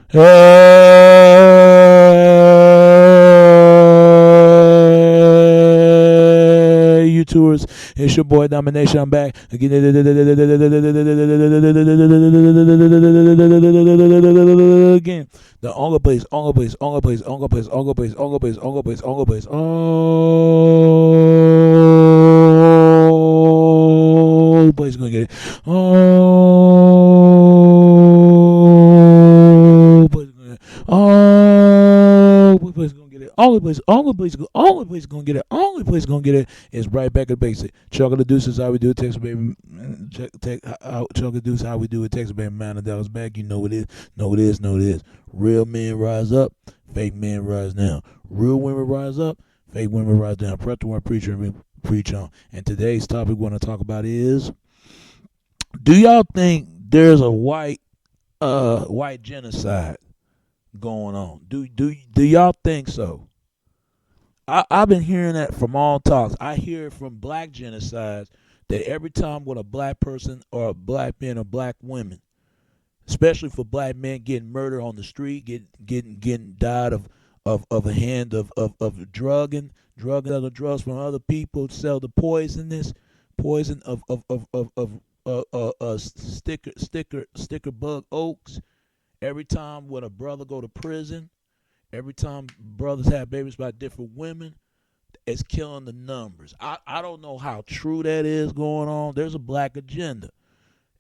Hey, YouTubers, it's your boy Domination. I'm back again. The only place. Oh, place gonna get it. Oh, place gonna get it. Oh, place gonna get it. Only place gonna get it. Only place gonna get it is right back at basic. Chuck the Deuce is how we do it. Texas baby. Chuck the Deuce how we do it. Texas baby. Man, $1 back. You know it is. Know it is. Real men rise up. Fake men rise down. Real women rise up. Fake women rise down. Prep the one preacher and preach on. And today's topic we're going to talk about is: do y'all think there's a white genocide going on? Do y'all think so? I've been hearing that from all talks. I hear it from black genocides that every time with a black person or a black man or black women, especially for black men getting murdered on the street, getting died of a hand of drugging other drugs from other people, sell the poison of sticker bug oaks. Every time when a brother go to prison, every time brothers have babies by different women, it's killing the numbers. I don't know how true that is going on. There's a black agenda.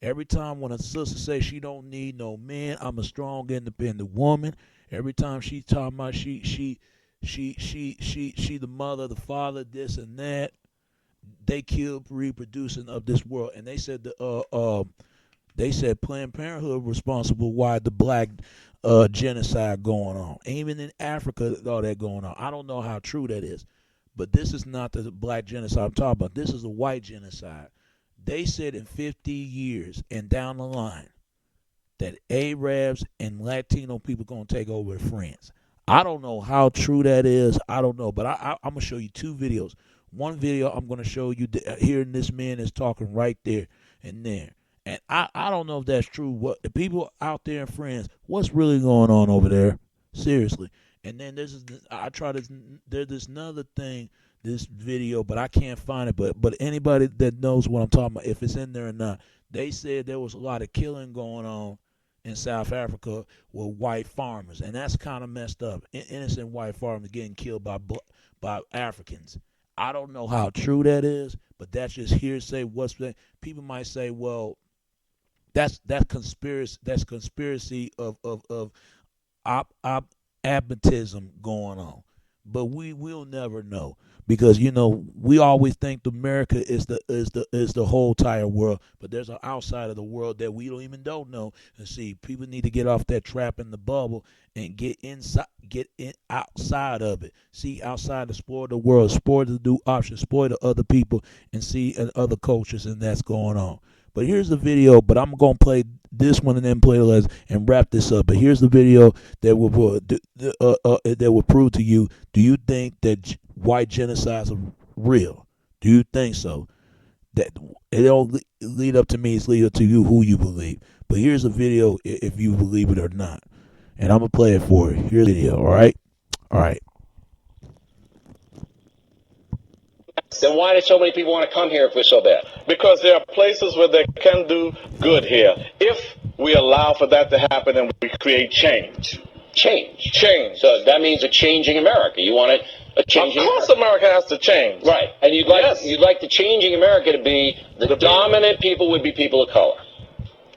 Every time when a sister says she don't need no man, I'm a strong, independent woman. Every time she talking about she the mother, the father, this and that, they kill reproducing of this world. And they said Planned Parenthood responsible why the black genocide going on. Even in Africa, all that going on. I don't know how true that is, but this is not the black genocide I'm talking about. This is a white genocide. They said in 50 years and down the line that Arabs and Latino people going to take over France. I don't know how true that is. I don't know, but I'm going to show you two videos. One video I'm going to show you hearing this man is talking right there and there. And I don't know if that's true. What the people out there in France, what's really going on over there? Seriously. And then there's this another thing, this video, but I can't find it. But anybody that knows what I'm talking about, if it's in there or not, they said there was a lot of killing going on in South Africa with white farmers, and that's kind of messed up. Innocent white farmers getting killed by Africans. I don't know how true that is, but that's just hearsay. People might say, well, that's conspiracy. That's conspiracy of absentism going on. But we'll never know, because we always think America is the whole entire world, but there's an outside of the world that we don't know. And see, people need to get off that trap in the bubble and get outside of it. See, outside, explore the world, explore the new options, explore the other people, and see other cultures, and that's going on. But here's the video, but I'm going to play this one and then play the rest and wrap this up. But here's the video that will prove to you, do you think that white genocides are real? Do you think so? That it don't lead up to me, it's lead up to you who you believe. But here's a video if you believe it or not. And I'm going to play it for you. Here's the video, all right? All right. Then why do so many people want to come here if we're so bad? Because there are places where they can do good here. If we allow for that to happen and we create change. Change. So that means a changing America. You want a changing America. Of course America has to change. Right. And you'd like the changing America to be the dominant people would be people of color.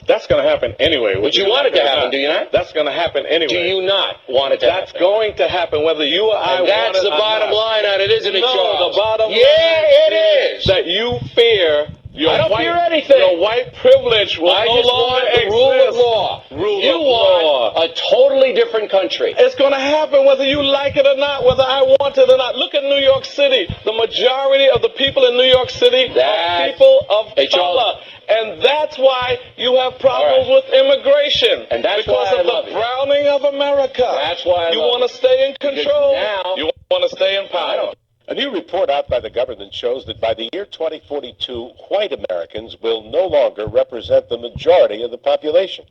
That's going to happen anyway. But you want it to happen, do you not? That's going to happen anyway. Do you not want it to happen? That's going to happen whether you or I want it or not. That's the bottom line on it, isn't it, Charles? No, the bottom line it is. That you fear I don't fear anything. Your white privilege will no longer exist. Rule of law. You want a totally different country. It's going to happen whether you like it or not, whether I want it or not. Look at New York City. The majority of the people in New York City are people of color. And that's why you have problems with immigration. And that's because of the browning of America. That's why you want to stay in control. Now, you want to stay in power. A new report out by the government shows that by the year 2042, white Americans will no longer represent the majority of the population.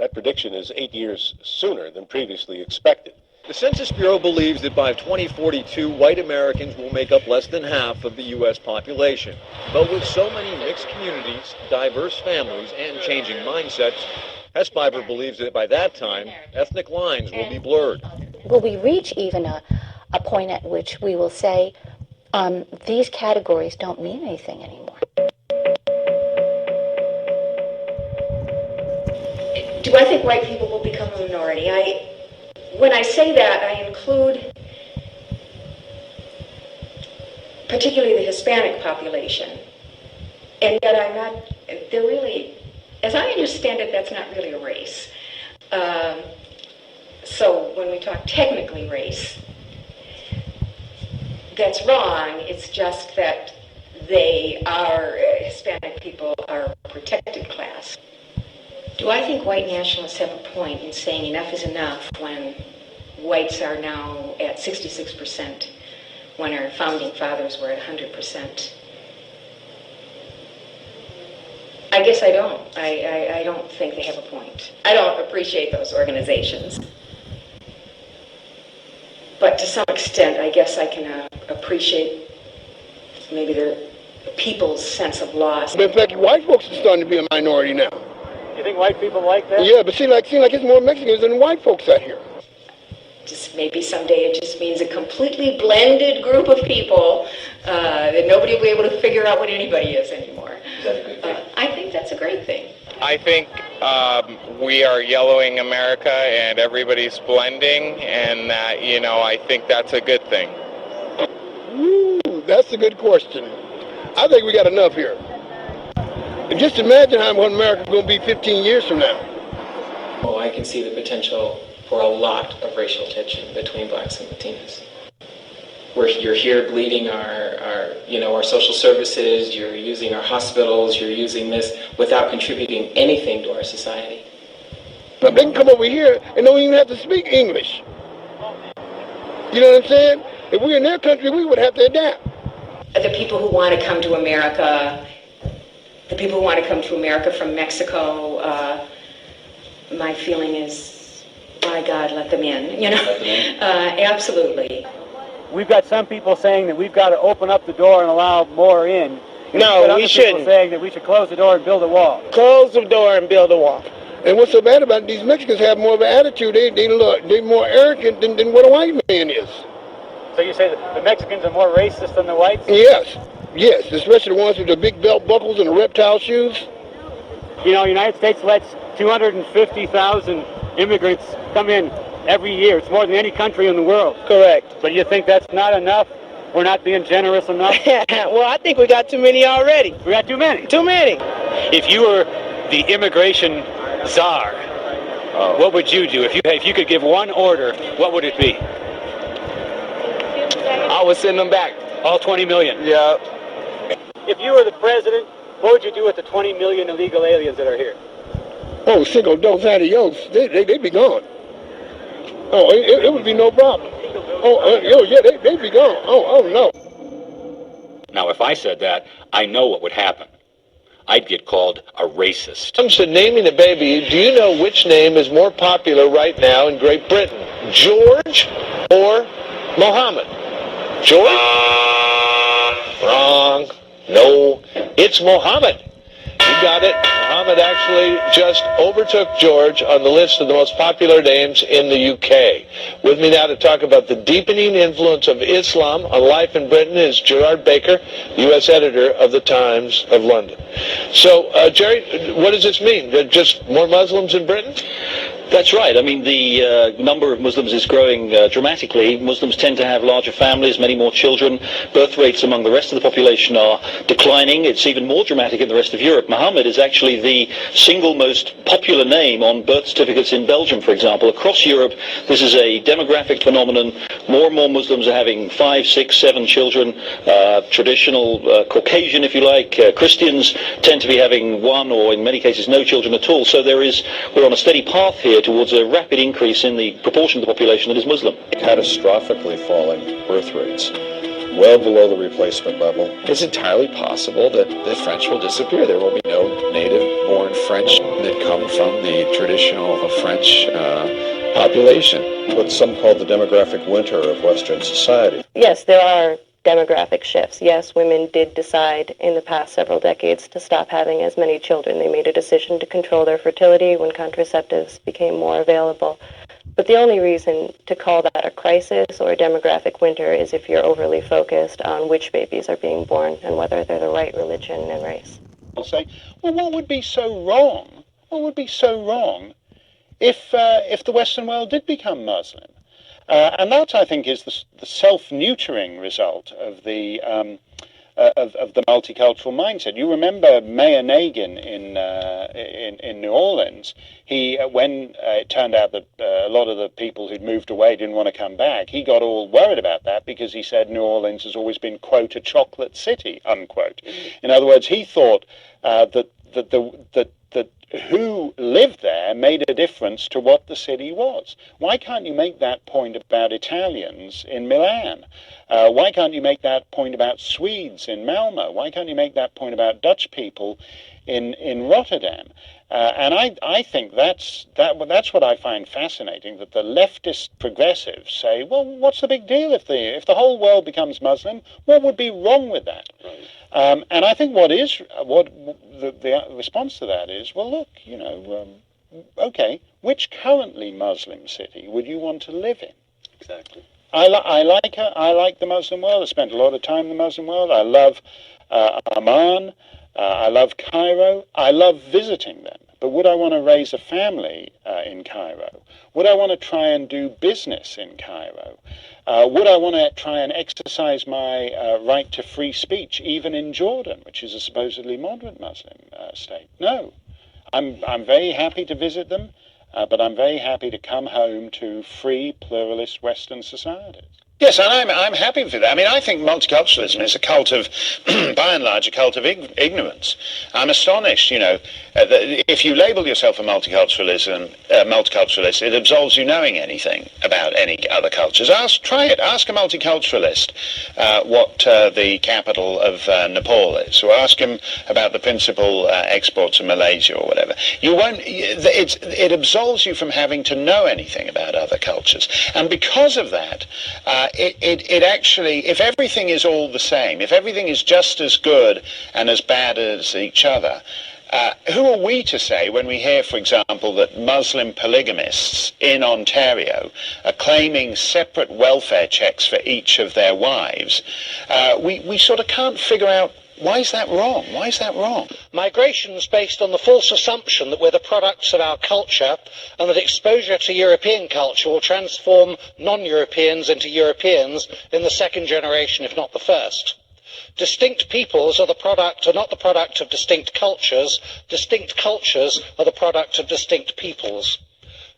That prediction is 8 years sooner than previously expected. The Census Bureau believes that by 2042, white Americans will make up less than half of the U.S. population. But with so many mixed communities, diverse families, and changing mindsets, Hesbiver believes that by that time, ethnic lines will be blurred. Will we reach even a point at which we will say, these categories don't mean anything anymore? Do I think white people will become a minority? When I say that, I include particularly the Hispanic population. And yet I'm not, they're really, as I understand it, that's not really a race. So when we talk technically race, that's wrong. It's just that Hispanic people are a protected class. Do I think white nationalists have a point in saying enough is enough when whites are now at 66%, when our founding fathers were at 100%? I guess I don't. I don't think they have a point. I don't appreciate those organizations. But to some extent, I guess I can appreciate maybe the people's sense of loss. But in fact, white folks are starting to be a minority now. You think white people like that? Yeah, but seem like it's more Mexicans than white folks out here. Just maybe someday it just means a completely blended group of people that nobody will be able to figure out what anybody is anymore. Is that a good thing? I think that's a great thing. I think we are yellowing America and everybody's blending, and that, I think that's a good thing. Ooh, that's a good question. I think we got enough here. And just imagine what America's going to be 15 years from now. Oh, I can see the potential for a lot of racial tension between blacks and Latinos. You're here bleeding our social services, you're using our hospitals, you're using this without contributing anything to our society. But they can come over here and don't even have to speak English. You know what I'm saying? If we were in their country, we would have to adapt. The people who want to come to America, from Mexico, my feeling is, by God, let them in, absolutely. We've got some people saying that we've got to open up the door and allow more in. No, we shouldn't. People saying that we should close the door and build a wall. Close the door and build a wall. And what's so bad about it, these Mexicans have more of an attitude. They're more arrogant than what a white man is. So you say that the Mexicans are more racist than the whites? Yes, especially the ones with the big belt buckles and the reptile shoes. The United States lets 250,000 immigrants come in every year. It's more than any country in the world. Correct. But you think that's not enough? We're not being generous enough? Well, I think we got too many already. We got too many? Too many. If you were the immigration czar, what would you do? If you could give one order, what would it be? I would send them back. All 20 million? Yeah. If you were the president, what would you do with the 20 million illegal aliens that are here? Oh, single dos adios. They'd be gone. Oh, it would be no problem. They'd be gone. Oh, no. Now, if I said that, I know what would happen. I'd get called a racist. When it comes to naming a baby, do you know which name is more popular right now in Great Britain? George or Mohammed? George? Wrong. No, it's Mohammed. You got it. Mohammed actually just overtook George on the list of the most popular names in the UK. With me now to talk about the deepening influence of Islam on life in Britain is Gerard Baker, U.S. editor of the Times of London. So, Jerry, what does this mean? Just more Muslims in Britain? That's right. I mean, the number of Muslims is growing dramatically. Muslims tend to have larger families, many more children. Birth rates among the rest of the population are declining. It's even more dramatic in the rest of Europe. Mohammed is actually the single most popular name on birth certificates in Belgium, for example. Across Europe, this is a demographic phenomenon. More and more Muslims are having 5, 6, 7 children. Traditional Caucasian, if you like, Christians tend to be having 1 or in many cases no children at all. So we're on a steady path here towards a rapid increase in the proportion of the population that is Muslim. Catastrophically falling birth rates. well below the replacement level. It's entirely possible that the French will disappear. There will be no native-born French that come from the traditional French population. What some call the demographic winter of Western society. Yes, there are demographic shifts. Yes, women did decide in the past several decades to stop having as many children. They made a decision to control their fertility when contraceptives became more available. But the only reason to call that a crisis or a demographic winter is if you're overly focused on which babies are being born and whether they're the right religion and race. I'll say, well, what would be so wrong? What would be so wrong if the Western world did become Muslim? And that, I think, is the self-neutering result of the multicultural mindset. You remember Mayor Nagin in New Orleans. When it turned out that a lot of the people who'd moved away didn't want to come back, he got all worried about that because he said New Orleans has always been, quote, a chocolate city, unquote. In other words, he thought that who lived there made a difference to what the city was. Why can't you make that point about Italians in Milan? Why can't you make that point about Swedes in Malmö? Why can't you make that point about Dutch people in Rotterdam? And I think that's what I find fascinating, that the leftist progressives say, well, what's the big deal if the whole world becomes Muslim? What would be wrong with that? Right. And I think the response to that is, well, look, okay, which currently Muslim city would you want to live in? Exactly. I like the Muslim world. I spent a lot of time in the Muslim world. I love Amman. I love Cairo. I love visiting them. But would I want to raise a family in Cairo? Would I want to try and do business in Cairo? Would I want to try and exercise my right to free speech, even in Jordan, which is a supposedly moderate Muslim state? No. I'm very happy to visit them, but I'm very happy to come home to free, pluralist Western societies. Yes, and I'm happy with that. I mean, I think multiculturalism is a cult of, by and large, a cult of ignorance. I'm astonished, that if you label yourself a multiculturalist, it absolves you knowing anything about any other cultures. Try it. Ask a multiculturalist what the capital of Nepal is, or ask him about the principal exports of Malaysia or whatever. You won't. It absolves you from having to know anything about other cultures, and because of that. It actually, if everything is all the same, if everything is just as good and as bad as each other, who are we to say when we hear, for example, that Muslim polygamists in Ontario are claiming separate welfare checks for each of their wives? We sort of can't figure out, why is that wrong? Why is that wrong? Migration is based on the false assumption that we're the products of our culture and that exposure to European culture will transform non-Europeans into Europeans in the second generation, if not the first. Distinct peoples are not the product of distinct cultures. Distinct cultures are the product of distinct peoples.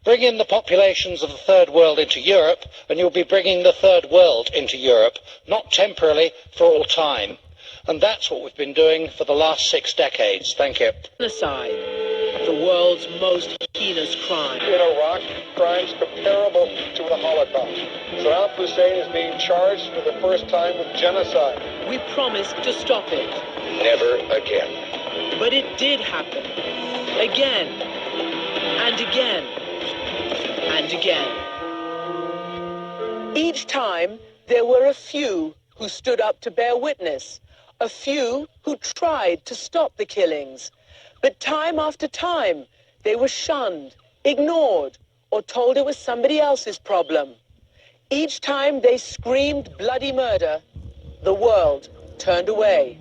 Bring in the populations of the third world into Europe and you'll be bringing the third world into Europe, not temporarily, for all time. And that's what we've been doing for the last 6 decades. Thank you. Genocide, the world's most heinous crime. In Iraq, crimes comparable to the Holocaust. Saddam Hussein is being charged for the first time with genocide. We promised to stop it. Never again. But it did happen. Again. And again. And again. Each time, there were a few who stood up to bear witness. A few who tried to stop the killings. But time after time, they were shunned, ignored, or told it was somebody else's problem. Each time they screamed bloody murder, the world turned away.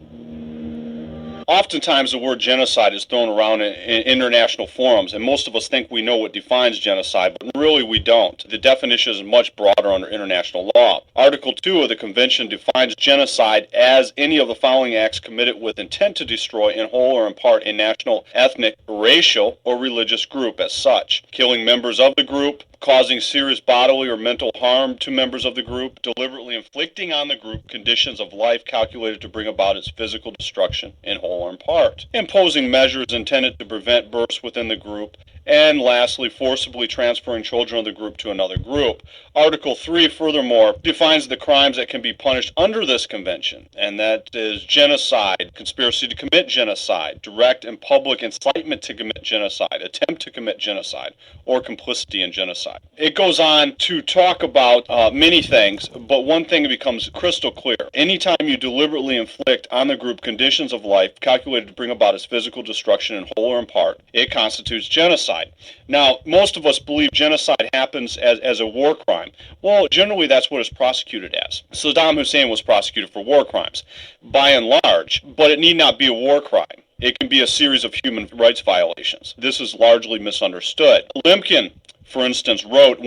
Oftentimes the word genocide is thrown around in international forums, and most of us think we know what defines genocide, but really we don't. The definition is much broader under international law. Article 2 of the Convention defines genocide as any of the following acts committed with intent to destroy in whole or in part a national, ethnic, racial, or religious group as such. Killing members of the group, causing serious bodily or mental harm to members of the group, deliberately inflicting on the group conditions of life calculated to bring about its physical destruction in whole or in part, imposing measures intended to prevent births within the group, And lastly, forcibly transferring children of the group to another group. Article 3, furthermore, defines the crimes that can be punished under this convention, and that is genocide, conspiracy to commit genocide, direct and public incitement to commit genocide, attempt to commit genocide, or complicity in genocide. It goes on to talk about many things, but one thing becomes crystal clear. Anytime you deliberately inflict on the group conditions of life calculated to bring about its physical destruction in whole or in part, it constitutes genocide. Now, most of us believe genocide happens as a war crime. Well, generally that's what it's prosecuted as. Saddam Hussein was prosecuted for war crimes, by and large, but it need not be a war crime. It can be a series of human rights violations. This is largely misunderstood. Lemkin, for instance, wrote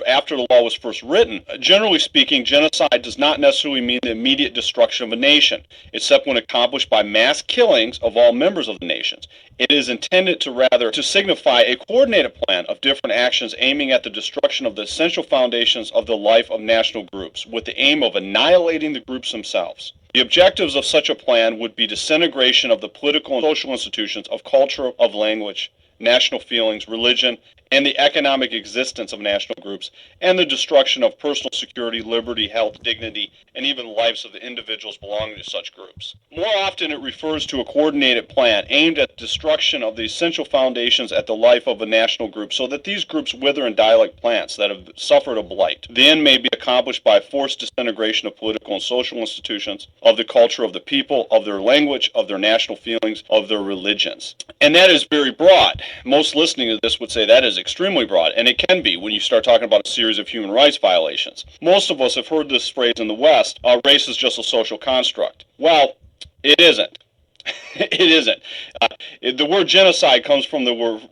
after the law was first written, generally speaking, genocide does not necessarily mean the immediate destruction of a nation, except when accomplished by mass killings of all members of the nations. It is intended to signify a coordinated plan of different actions aiming at the destruction of the essential foundations of the life of national groups, with the aim of annihilating the groups themselves. The objectives of such a plan would be disintegration of the political and social institutions, of culture, of language, national feelings, religion, and the economic existence of national groups, and the destruction of personal security, liberty, health, dignity, and even the lives of the individuals belonging to such groups. More often it refers to a coordinated plan aimed at destruction of the essential foundations at the life of a national group, so that these groups wither and die like plants that have suffered a blight. The end may be accomplished by forced disintegration of political and social institutions, of the culture of the people, of their language, of their national feelings, of their religions. And that is very broad. Most listening to this would say that is extremely broad, and it can be when you start talking about a series of human rights violations. Most of us have heard this phrase in the West, race is just a social construct. Well, it isn't. It isn't. The word genocide comes from the word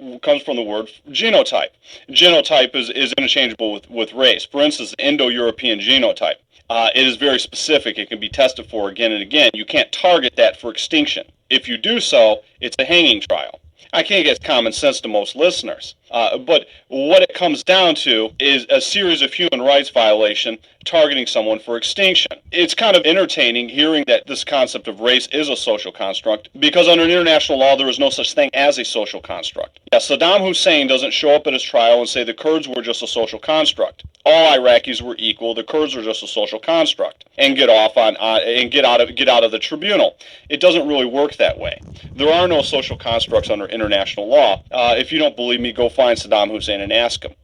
genotype. Genotype is interchangeable with race. For instance, the Indo-European genotype. It is very specific. It can be tested for again and again. You can't target that for extinction. If you do so, it's a hanging trial. I can't get common sense to most listeners. But what it comes down to is a series of human rights violations targeting someone for extinction. It's kind of entertaining hearing that this concept of race is a social construct, because under international law there is no such thing as a social construct. Yeah, Saddam Hussein doesn't show up at his trial and say the Kurds were just a social construct. All Iraqis were equal. The Kurds are just a social construct, and get off on and get out of the tribunal. It doesn't really work that way. There are no social constructs under international law. If you don't believe me, go find Saddam Hussein and ask him.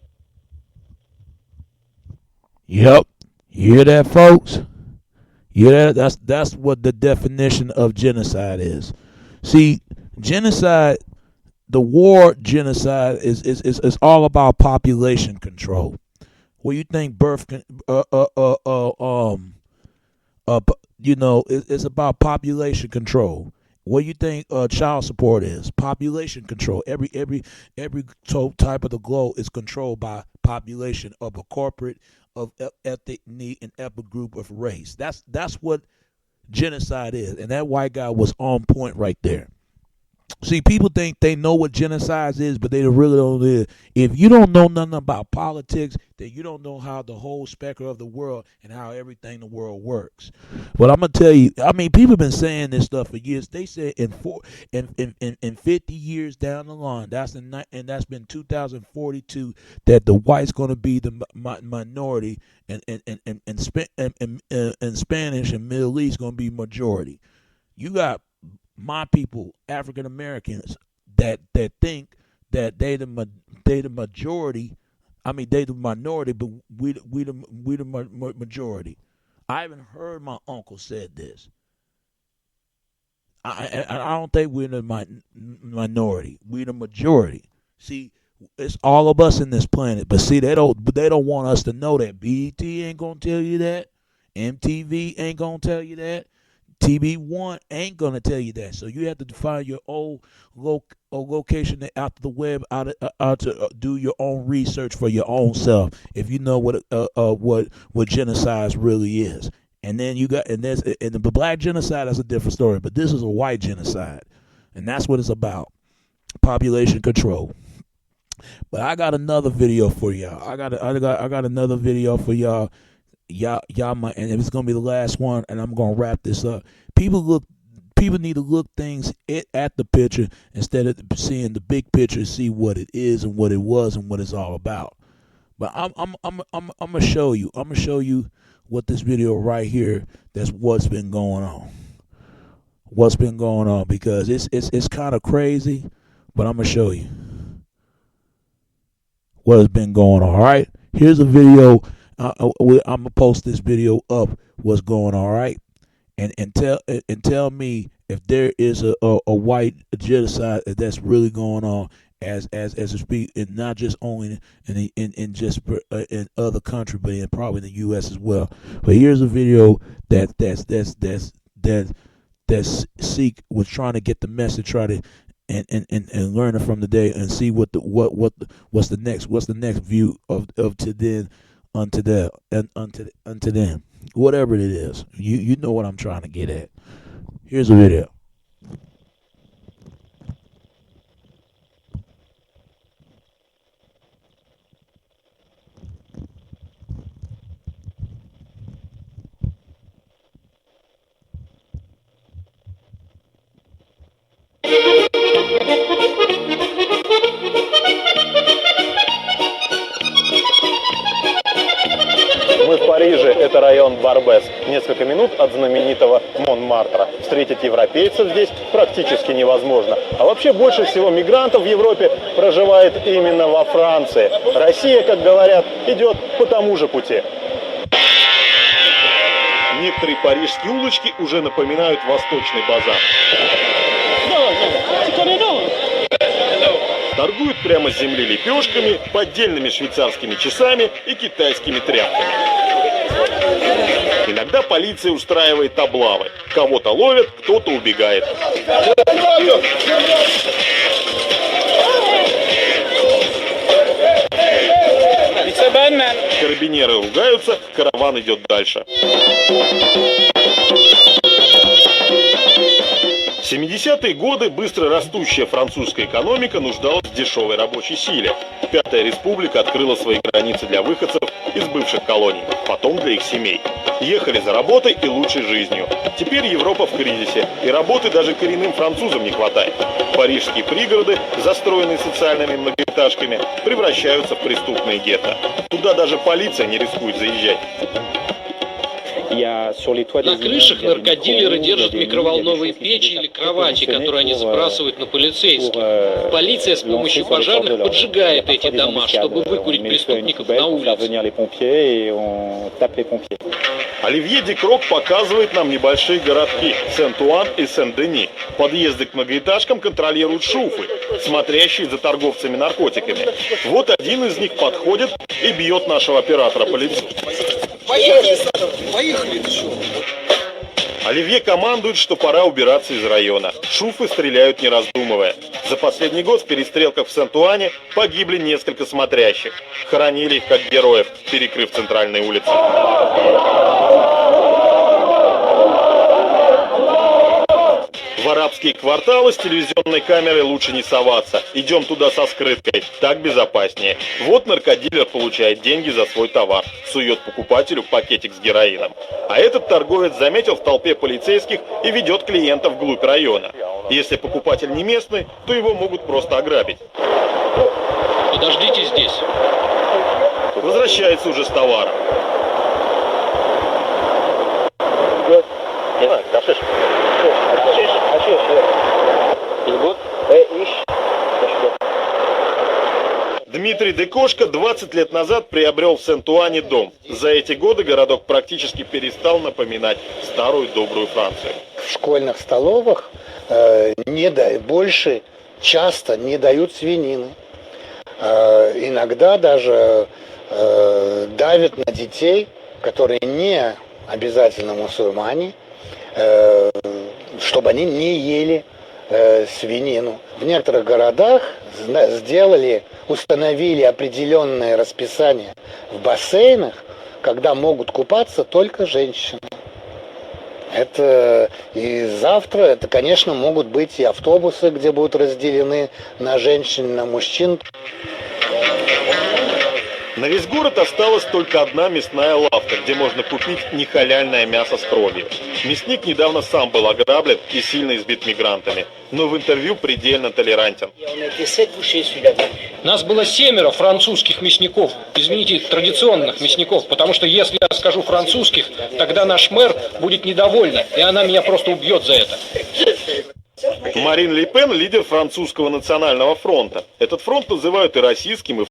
Yep. You hear that, folks? You hear that? That's what the definition of genocide is. See, genocide, the war genocide is all about population control. Where you think it's about population control. What do you think child support is? Population control. Every type of the globe is controlled by population of a corporate, of ethnic, and ethnic group of race. That's what genocide is, and that white guy was on point right there. See, people think they know what genocide is, but they really don't. If you don't know nothing about politics, then you don't know how the whole spectrum of the world and how everything in the world works. But I'm gonna tell you, I mean, people have been saying this stuff for years. They said in 50 years down the line, that's been 2042, that the white's gonna be the minority, and Spanish and Middle East gonna be majority. You got my people, African Americans, that think that they the majority. I mean, they the minority, but we the majority. I even heard my uncle said this. I don't think we're the minority. We're the majority. See, it's all of us in this planet. But see, they don't want us to know that. BET ain't gonna tell you that. MTV ain't gonna tell you that. TV1 ain't gonna tell you that, so you have to find your own location out the web, out to do your own research for your own self. If you know what genocide really is, and then the black genocide is a different story, but this is a white genocide, and that's what it's about: population control. But I got another video for y'all. I got another video for y'all. Y'all might, and it's gonna be the last one, and I'm gonna wrap this up. People people need to look things at the picture instead of seeing the big picture, see what it is and what it was and what it's all about. But I'm gonna show you. I'm gonna show you what this video right here. That's what's been going on. What's been going on, because it's kind of crazy, but I'm gonna show you what has been going on. All right, here's a video. I'm gonna post this video up. What's going on? All right, and tell me if there is a white genocide that's really going on as we speak, and not just only in just in other countries, but in probably the U.S. as well. But here's a video that Sikh was trying to get the message, try to and learn it from the day, and see what's the next view of to then unto them, whatever it is. You know what I'm trying to get at. Here's a video. Мы в Париже, это район Барбес, несколько минут от знаменитого Монмартра. Встретить европейцев здесь практически невозможно. А вообще больше всего мигрантов в Европе проживает именно во Франции. Россия, как говорят, идет по тому же пути. Некоторые парижские улочки уже напоминают восточный базар. Торгуют прямо с земли лепешками, поддельными швейцарскими часами и китайскими тряпками. Иногда полиция устраивает облавы. Кого-то ловят, кто-то убегает. Карабинеры ругаются, караван идет дальше. 70-е годы быстро растущая французская экономика нуждалась в дешевой рабочей силе. Пятая республика открыла свои границы для выходцев из бывших колоний, потом для их семей. Ехали за работой и лучшей жизнью. Теперь Европа в кризисе, и работы даже коренным французам не хватает. Парижские пригороды, застроенные социальными многоэтажками, превращаются в преступные гетто. Туда даже полиция не рискует заезжать. На крышах наркодилеры держат микроволновые печи или кровати, которые они сбрасывают на полицейских. Полиция с помощью пожарных поджигает эти дома, чтобы выкурить преступников на улице. Оливье Декрок показывает нам небольшие городки Сент-Уан и Сен-Дени. Подъезды к многоэтажкам контролируют шуфы, смотрящие за торговцами наркотиками. Вот один из них подходит и бьет нашего оператора по лицу. Поехали, ты что? Оливье командует, что пора убираться из района. Шуфы стреляют не раздумывая. За последний год в перестрелках в Сент-Уане погибли несколько смотрящих. Хоронили их как героев, перекрыв центральные улицы. В арабские кварталы с телевизионной камерой лучше не соваться. Идем туда со скрыткой, так безопаснее. Вот наркодилер получает деньги за свой товар, сует покупателю пакетик с героином. А этот торговец заметил в толпе полицейских и ведет клиента вглубь района. Если покупатель не местный, то его могут просто ограбить. Подождите здесь. Возвращается уже с товаром. Дмитрий Декошко 20 лет назад приобрел в Сент-Уане дом. За эти годы городок практически перестал напоминать старую добрую Францию. В школьных столовых больше часто не дают свинины. Иногда даже давят на детей, которые не обязательно мусульмане, чтобы они не ели свинину. В некоторых городах установили определенное расписание в бассейнах, когда могут купаться только женщины. Это и завтра, это, конечно, могут быть и автобусы, где будут разделены на женщин, на мужчин. На весь город осталась только одна мясная лавка, где можно купить нехаляльное мясо с кровью. Мясник недавно сам был ограблен и сильно избит мигрантами, но в интервью предельно толерантен. Нас было 7 французских мясников, извините, традиционных мясников, потому что если я скажу французских, тогда наш мэр будет недовольна, и она меня просто убьет за это. Марин Ле Пен – лидер французского национального фронта. Этот фронт называют и российским, и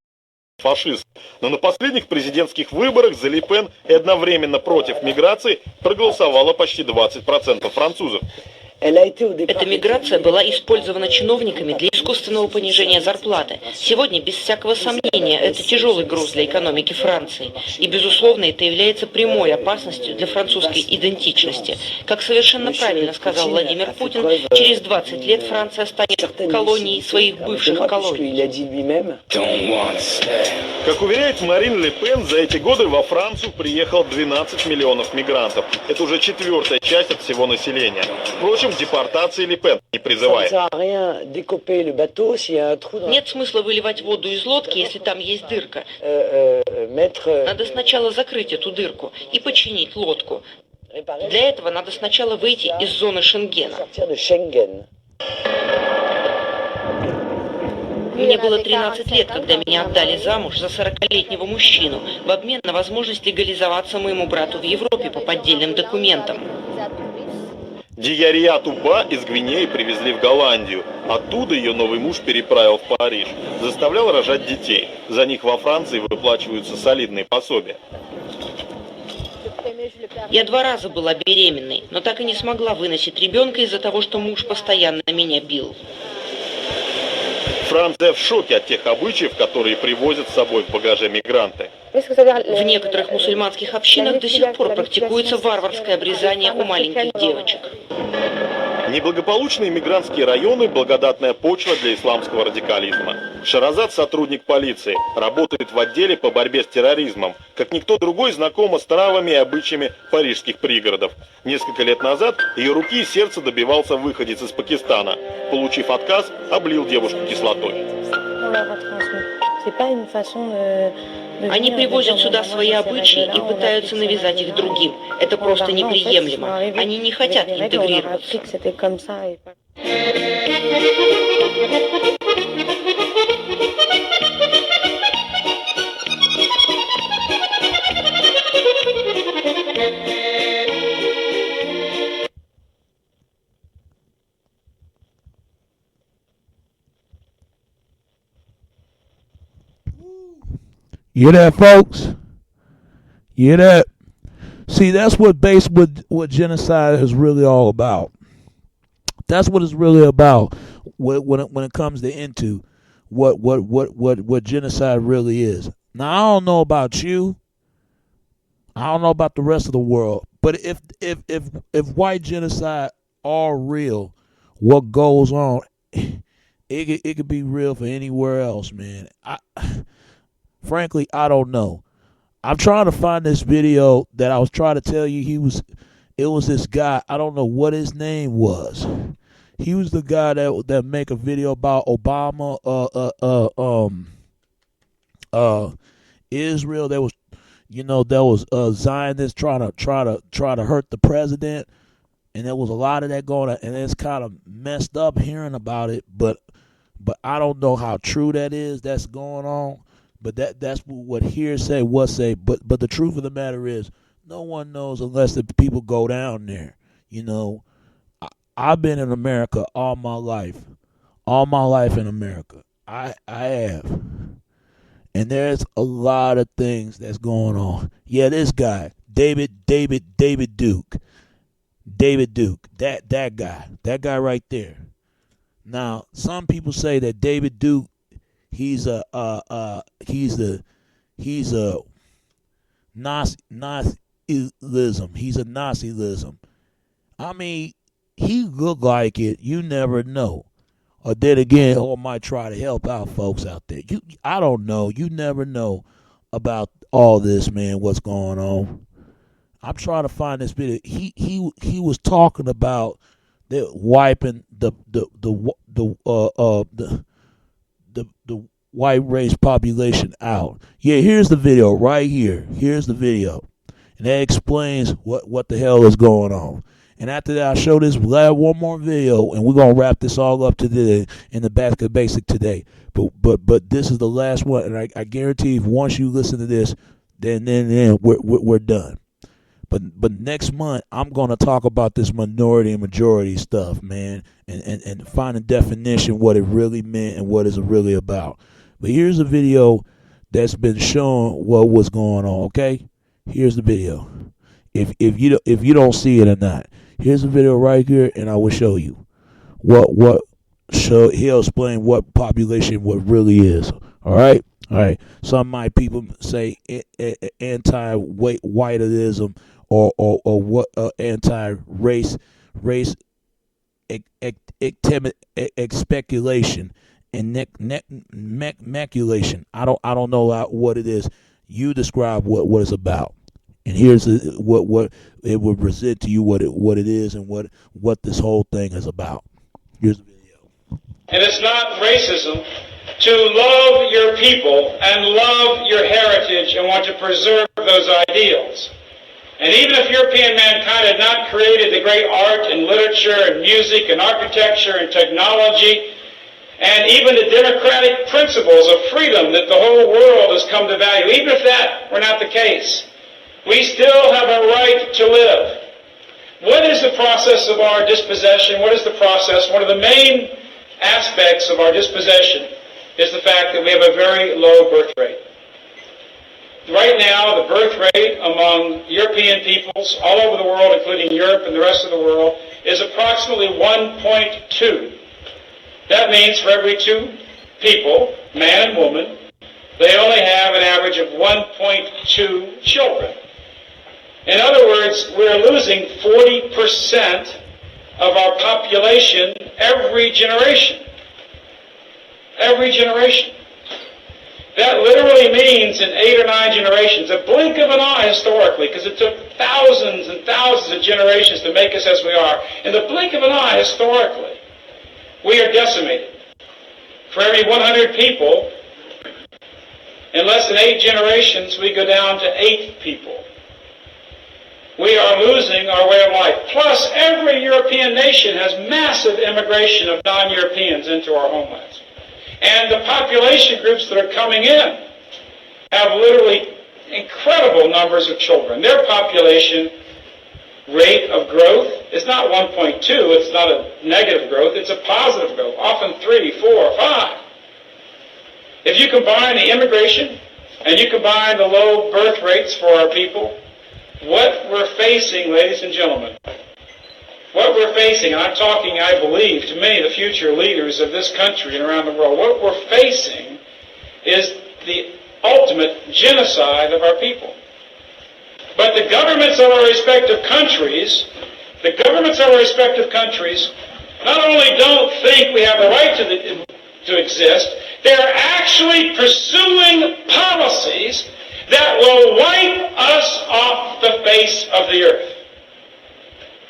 фашистским. Но на последних президентских выборах за Ле Пен и одновременно против миграции проголосовало почти 20% французов. Эта миграция была использована чиновниками для искусственного понижения зарплаты. Сегодня, без всякого сомнения, это тяжелый груз для экономики Франции. И, безусловно, это является прямой опасностью для французской идентичности. Как совершенно правильно сказал Владимир Путин, через 20 лет Франция станет колонией своих бывших колоний. Как уверяет Марин Ле Пен, за эти годы во Францию приехало 12 миллионов мигрантов. Это уже 4-я часть от всего населения. Впрочем, депортации Ле Пен не призывает. Нет смысла выливать воду из лодки, если там есть дырка. Надо сначала закрыть эту дырку и починить лодку. Для этого надо сначала выйти из зоны Шенгена. Мне было 13 лет, когда меня отдали замуж за 40-летнего мужчину в обмен на возможность легализоваться моему брату в Европе по поддельным документам. Диярия Туба из Гвинеи привезли в Голландию. Оттуда ее новый муж переправил в Париж. Заставлял рожать детей. За них во Франции выплачиваются солидные пособия. Я 2 раза была беременной, но так и не смогла выносить ребенка из-за того, что муж постоянно меня бил. Франция в шоке от тех обычаев, которые привозят с собой в багаже мигранты. В некоторых мусульманских общинах до сих пор практикуется варварское обрезание у маленьких девочек. Неблагополучные мигрантские районы – благодатная почва для исламского радикализма. Шаразад – сотрудник полиции, работает в отделе по борьбе с терроризмом. Как никто другой знакома с нравами и обычаями парижских пригородов. Несколько лет назад ее руки и сердца добивался выходец из Пакистана. Получив отказ, облил девушку кислотой. Они привозят сюда свои обычаи и пытаются навязать их другим. Это просто неприемлемо. Они не хотят интегрироваться. You hear that, folks? You hear that? See, that's what genocide is really all about. That's what it's really about when it comes to into what genocide really is. Now, I don't know about you. I don't know about the rest of the world. But if white genocide are real, what goes on, it could be real for anywhere else, man. Frankly, I don't know. I'm trying to find this video that I was trying to tell you. It was this guy. I don't know what his name was. He was the guy that make a video about Obama, Israel. There was Zionists trying to hurt the president, and there was a lot of that going on, and it's kind of messed up hearing about it. But I don't know how true that is. That's going on. But that's what hearsay was say. But the truth of the matter is, no one knows unless the people go down there. You know, I've been in America all my life in America. I have, and there's a lot of things that's going on. Yeah, this guy, David Duke, that guy right there. Now, some people say that David Duke, he's a Naziism. He's a Naziism. I mean, he look like it. You never know. Or then again, or might try to help out folks out there. I don't know. You never know about all this, man. What's going on? I'm trying to find this video. He was talking about the wiping the white race population out. Yeah, here's the video right here. Here's the video. And that explains what the hell is going on. And after that, I'll show this one more video, and we're gonna wrap this all up today in the Basket Basic today. But this is the last one, and I guarantee if once you listen to this, then we're done. But next month I'm gonna talk about this minority and majority stuff, man, and find a definition what it really meant and what it's really about. But here's a video that's been showing what was going on. Okay, here's the video. If you don't see it or not, here's the video right here, and I will show you what he'll explain what population what really is. All right. Some of my people say anti-whiteism or what anti-race speculation and maculation. I don't know what it is. You describe what it's about, and here's what it will present to you what it is and what this whole thing is about. Here's the video. And it's not racism to love your people and love your heritage and want to preserve those ideals. And even if European mankind had not created the great art and literature and music and architecture and technology and even the democratic principles of freedom that the whole world has come to value, even if that were not the case, we still have a right to live. What is the process of our dispossession? What is the process? One of the main aspects of our dispossession is the fact that we have a very low birth rate. Right now, the birth rate among European peoples all over the world, including Europe and the rest of the world, is approximately 1.2. That means for every 2 people, man and woman, they only have an average of 1.2 children. In other words, we're losing 40% of our population every generation. Every generation. That literally means in 8 or 9 generations, a blink of an eye historically, because it took thousands and thousands of generations to make us as we are. In the blink of an eye historically, we are decimated. For every 100 people, in less than 8 generations, we go down to 8 people. We are losing our way of life. Plus, every European nation has massive immigration of non-Europeans into our homelands. And the population groups that are coming in have literally incredible numbers of children. Their population rate of growth is not 1.2. It's not a negative growth. It's a positive growth, often 3, 4, 5. If you combine the immigration and you combine the low birth rates for our people, what we're facing, ladies and gentlemen, what we're facing, and I'm talking, I believe, to many of the future leaders of this country and around the world, what we're facing is the ultimate genocide of our people. But the governments of our respective countries, not only don't think we have the right to exist, they're actually pursuing policies that will wipe us off the face of the earth.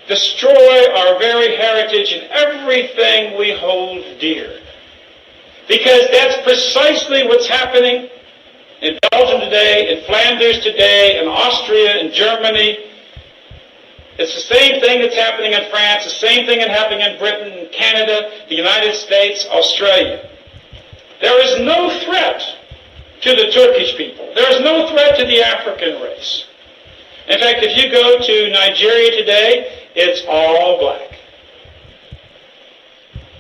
Destroy our very heritage and everything we hold dear. Because that's precisely what's happening in Belgium today, in Flanders today, in Austria, in Germany. It's the same thing that's happening in France, the same thing that's happening in Britain, Canada, the United States, Australia. There is no threat to the Turkish people. There is no threat to the African race. In fact, if you go to Nigeria today, it's all black.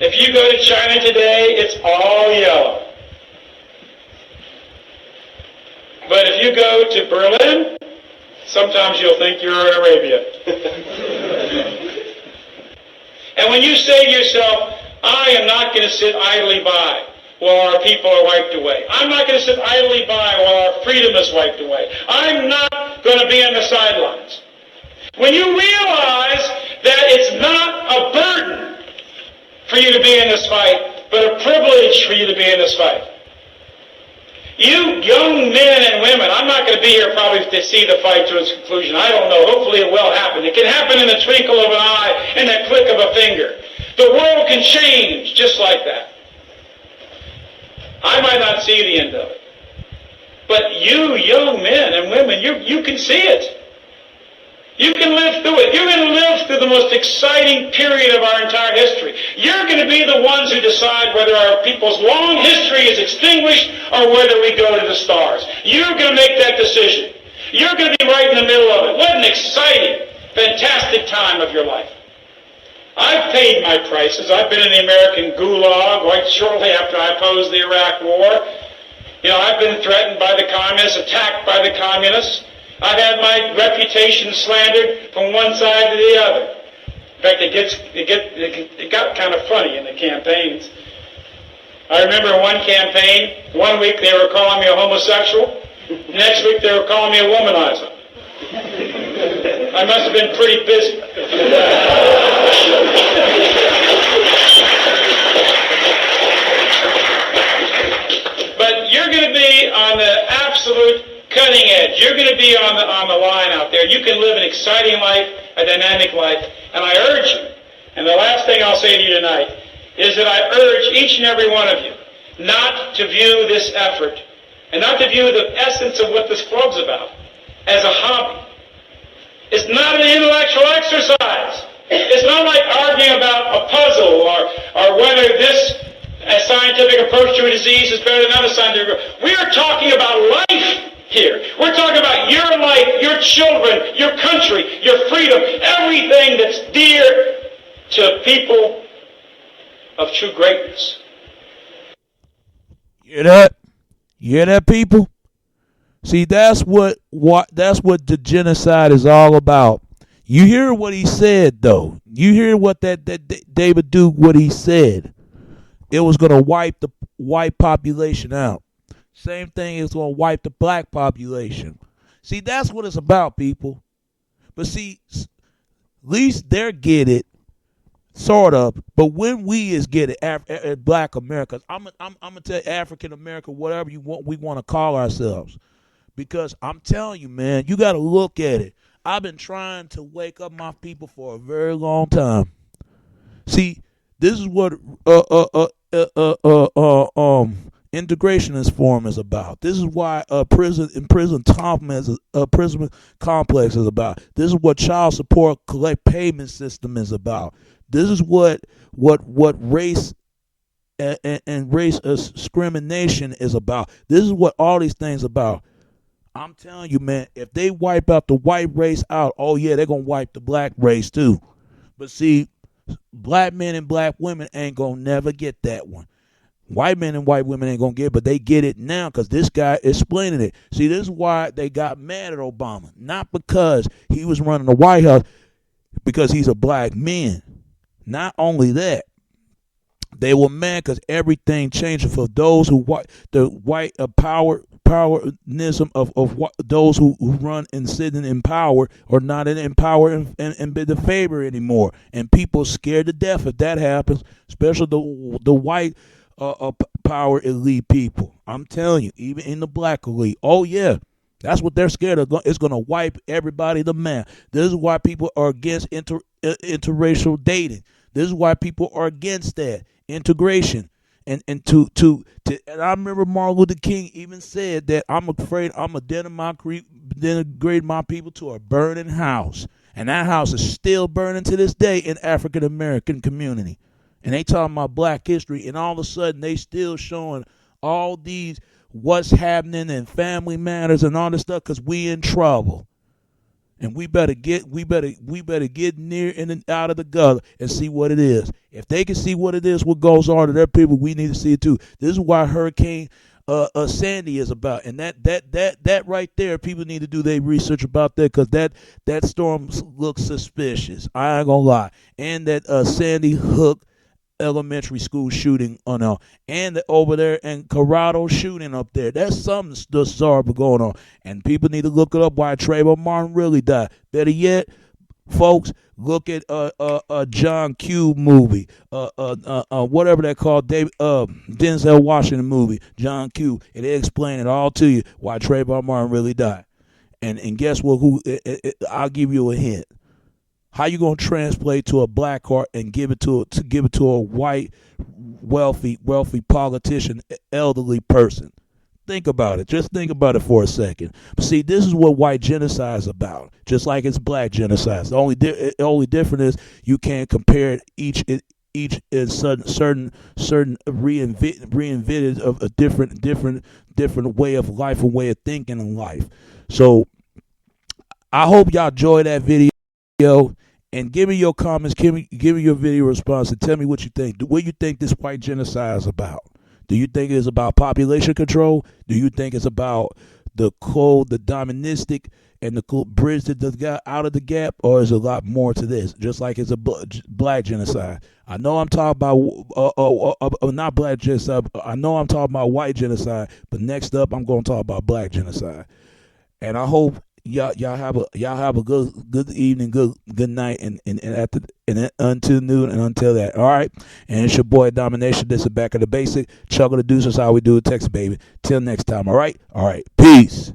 If you go to China today, it's all yellow. But if you go to Berlin, sometimes you'll think you're in Arabia. And when you say to yourself, I am not going to sit idly by while our people are wiped away. I'm not going to sit idly by while our freedom is wiped away. I'm not going to be on the sidelines. When you realize that it's not a burden for you to be in this fight, but a privilege for you to be in this fight. You young men and women, I'm not going to be here probably to see the fight to its conclusion. I don't know. Hopefully it will happen. It can happen in the twinkle of an eye and the click of a finger. The world can change just like that. I might not see the end of it. But you young men and women, you can see it. You can live through it. You're going to live through the most exciting period of our entire history. You're going to be the ones who decide whether our people's long history is extinguished or whether we go to the stars. You're going to make that decision. You're going to be right in the middle of it. What an exciting, fantastic time of your life. I've paid my prices. I've been in the American gulag right shortly after I opposed the Iraq War. You know, I've been threatened by the communists, attacked by the communists. I've had my reputation slandered from one side to the other. In fact, it got kind of funny in the campaigns. I remember one campaign, one week they were calling me a homosexual, next week they were calling me a womanizer. I must have been pretty busy. But you're going to be on the absolute cutting edge. You're going to be on the line out there. You can live an exciting life, a dynamic life, and I urge you, and the last thing I'll say to you tonight, is that I urge each and every one of you not to view this effort, and not to view the essence of what this club's about, as a hobby. It's not an intellectual exercise. It's not like arguing about a puzzle or whether this scientific approach to a disease is better than another scientific approach. We are talking about life here. We're talking about your life, your children, your country, your freedom, everything that's dear to people of true greatness. You hear that? You hear that, people? See, that's what the genocide is all about. You hear what he said, though. You hear what that David Duke, what he said. It was going to wipe the white population out. Same thing is going to wipe the black population. See, that's what it's about, people. But see, at least they get it, sort of. But when we is get it, black Americans, I'm gonna tell you, African American, whatever we want to call ourselves, because I'm telling you, man, you got to look at it. I've been trying to wake up my people for a very long time. See, this is what Integrationist Forum is about. This is why prison complex is about. This is what child support collect payment system is about. This is what race and race discrimination is about. This is what all these things about. I'm telling you, man, if they wipe out the white race out, oh yeah, they're gonna wipe the black race too. But see, black men and black women ain't gonna never get that one. White men and white women ain't gonna get it, but they get it now because this guy is explaining it. See, this is why they got mad at Obama. Not because he was running the White House, because he's a black man. Not only that, they were mad because everything changed for those who the white powernism of those who run and sitting in power or not in power and be the favor anymore. And people scared to death if that happens, especially the white power elite people. I'm telling you, even in the black elite. Oh yeah, that's what they're scared of. It's going to wipe everybody to man. This is why people are against interracial dating. This is why people are against that integration. And I remember Martin Luther King even said that I'm afraid I'm going to denigrate my people to a burning house. And that house is still burning to this day in African American community. And they talking about black history, and all of a sudden they still showing all these what's happening in family matters and all this stuff because we in trouble. And we better get near and out of the gutter and see what it is. If they can see what it is, what goes on to their people, we need to see it too. This is why Hurricane Sandy is about, and that right there, people need to do their research about that because that storm looks suspicious. I ain't gonna lie. And that Sandy Hook Elementary School shooting and over there and Corrado shooting up there. That's something that's sorry going on. And people need to look it up why Trayvon Martin really died. Better yet, folks, look at John Q movie. Whatever they call Denzel Washington movie, John Q. And they explain it all to you why Trayvon Martin really died. And guess what? I'll give you a hint. How you gonna translate to a black heart and give it to a white, wealthy politician, elderly person? Think about it. Just think about it for a second. See, this is what white genocide is about. Just like it's black genocide. The only difference is you can't compare each in certain reinvented of a different way of life, a way of thinking in life. So I hope y'all enjoy that video. And give me your comments, give me your video response, and tell me what you think. What do you think this white genocide is about? Do you think it's about population control? Do you think it's about the doministic, and the bridge that got out of the gap? Or is there a lot more to this? Just like it's a black genocide. I know I'm talking about not black genocide. I know I'm talking about white genocide. But next up, I'm going to talk about black genocide. And I hope y'all have a good evening, good night, and until noon and until that. All right. And it's your boy Domination. This is Back of the Basic. Chuckle the Deuce is how we do it. Texas, baby. Till next time. All right. Peace.